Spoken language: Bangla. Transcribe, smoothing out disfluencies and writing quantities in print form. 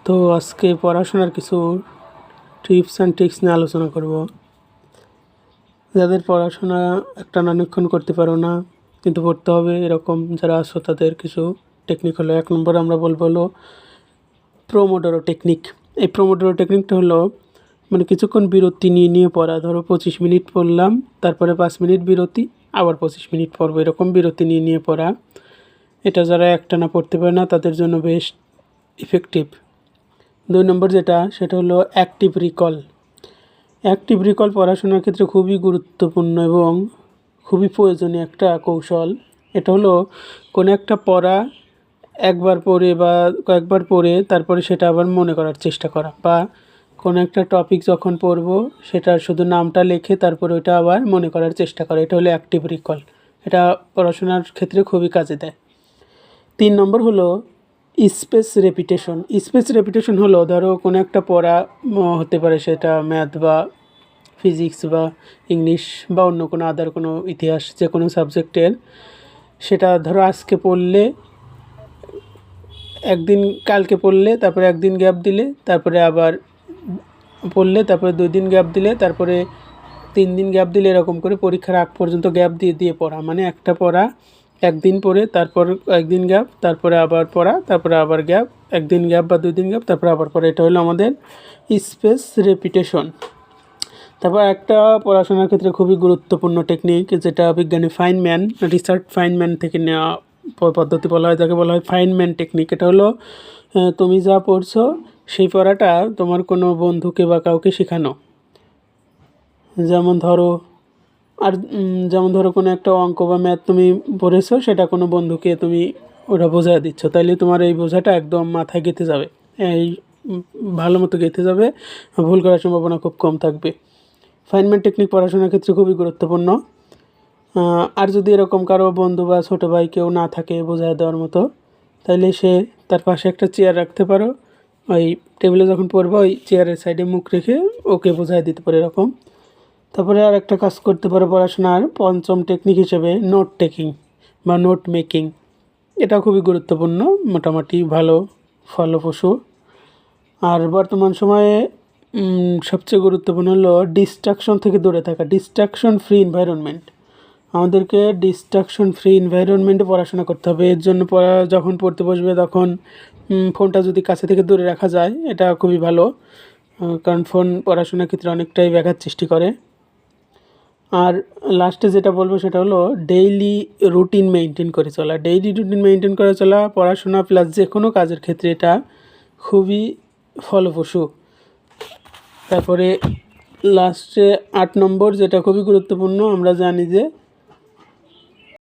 তো আজকে পড়াশোনার কিছু টিপস অ্যান্ড ট্রিক্স নিয়ে আলোচনা করব। যাদের পড়াশোনা একটানা অনেকক্ষণ করতে পারো না কিন্তু পড়তে হবে, এরকম যারা আছো তাদের কিছু টেকনিক হলো। 1 নম্বর আমরা বলবো হলো প্রোমোডোরো টেকনিক। এই প্রোমোডোরো টেকনিকটা হলো মানে কিছুক্ষণ বিরতি নিয়ে নিয়ে পড়া। ধরো 25 মিনিট পড়লাম, তারপরে 5 মিনিট বিরতি, আবার 25 মিনিট পড়বো, এরকম বিরতি নিয়ে নিয়ে পড়া। এটা যারা একটানা পড়তে পারে না তাদের জন্য বেশ ইফেক্টিভ। 2 নম্বর সেটা হলো অ্যাক্টিভ রিকল। অ্যাক্টিভ রিকল পড়াশোনার ক্ষেত্রে খুবই গুরুত্বপূর্ণ এবং খুবই প্রয়োজনীয় একটা কৌশল। এটা হলো কোনো একটা পড়া একবার পড়ে বা কয়েকবার পড়ে তারপরে সেটা আবার মনে করার চেষ্টা করা, বা কোনো একটা টপিক যখন পড়বো সেটার শুধু নামটা লিখে তারপরে ওইটা আবার মনে করার চেষ্টা করা। এটা হলো অ্যাক্টিভ রিকল। এটা পড়াশোনার ক্ষেত্রে খুবই কাজে দেয়। 3 নম্বর হলো স্পেস রেপিটেশন। স্পেস রেপিটেশন হলো ধরো কোনো একটা পড়া হতে পারে, সেটা ম্যাথ বা ফিজিক্স বা ইংলিশ বা অন্য কোনো আদার কোনো ইতিহাস, যে কোনো সাবজেক্টের। সেটা ধরো আজকে পড়লে একদিন, কালকে পড়লে তারপরে একদিন গ্যাপ দিলে, তারপরে আবার পড়লে, তারপরে 2 দিন গ্যাপ দিলে, তারপরে 3 দিন গ্যাপ দিলে, এরকম করে পরীক্ষার আগ পর্যন্ত গ্যাপ দিয়ে দিয়ে পড়া। মানে একটা পড়া একদিন পড়ে তারপর একদিন গ্যাপ, তারপরে আবার পড়া, তারপরে আবার গ্যাপ, একদিন গ্যাপ বা 2 দিন গ্যাপ, তারপরে আবার পড়া। এটা হলো আমাদের স্পেস রেপিটেশন। তারপর একটা পড়াশোনার ক্ষেত্রে খুবই গুরুত্বপূর্ণ টেকনিক, যেটা বিজ্ঞানী ফাইনম্যান, রিচার্ড ফাইনম্যান থেকে নেওয়া পদ্ধতি বলা হয়, যাকে বলা হয় ফাইনম্যান টেকনিক। এটা হলো তুমি যা পড়ছো সেই পড়াটা তোমার কোনো বন্ধুকে বা কাউকে শেখানো। যেমন ধরো কোনো একটা অঙ্ক বা ম্যাথ তুমি পড়েছো, সেটা কোনো বন্ধুকে তুমি ওটা বোঝায় দিচ্ছ, তাইলে তোমার এই বোঝাটা একদম মাথায় গেঁথে যাবে, এই ভালো মতো গেঁথে যাবে, ভুল করার সম্ভাবনা খুব কম থাকবে। ফাইনম্যান টেকনিক পড়াশোনার ক্ষেত্রে খুবই গুরুত্বপূর্ণ। আর যদি এরকম কারো বন্ধু বা ছোটো ভাই কেউ না থাকে বোঝায় দেওয়ার মতো, তাইলে সে তার পাশে একটা চেয়ার রাখতে পারো, ওই টেবিলে যখন পড়বে ওই চেয়ারের সাইডে মুখ রেখে ওকে বোঝায় দিতে পারে এরকম। তারপরে আর একটা কাজ করতে পারো পড়াশোনার 5ম টেকনিক হিসেবে নোট টেকিং বা নোট মেকিং। এটা খুবই গুরুত্বপূর্ণ, মোটামুটি ভালো ফলপ্রসূ। আর বর্তমান সময়ে সবচেয়ে গুরুত্বপূর্ণ হলো ডিস্ট্রাকশন থেকে দূরে থাকা, ডিস্ট্রাকশন ফ্রি এনভায়রনমেন্ট। আমাদেরকে ডিস্ট্রাকশন ফ্রি এনভায়রনমেন্টে পড়াশোনা করতে হবে। এর জন্য যখন পড়তে বসবে তখন ফোনটা যদি কাছে থেকে দূরে রাখা যায় এটা খুবই ভালো, কারণ ফোন পড়াশোনার ক্ষেত্রে অনেকটাই ব্যাঘাত সৃষ্টি করে। আর লাস্টে যেটা বলবো সেটা হলো ডেইলি রুটিন মেনটেন করে চলা। ডেইলি রুটিন মেনটেন করে চলা পড়াশোনা প্লাস যে কোনো কাজের ক্ষেত্রে এটা খুবই ফলপ্রসূ। তারপরে লাস্টে 8 নম্বর যেটা খুবই গুরুত্বপূর্ণ, আমরা জানি যে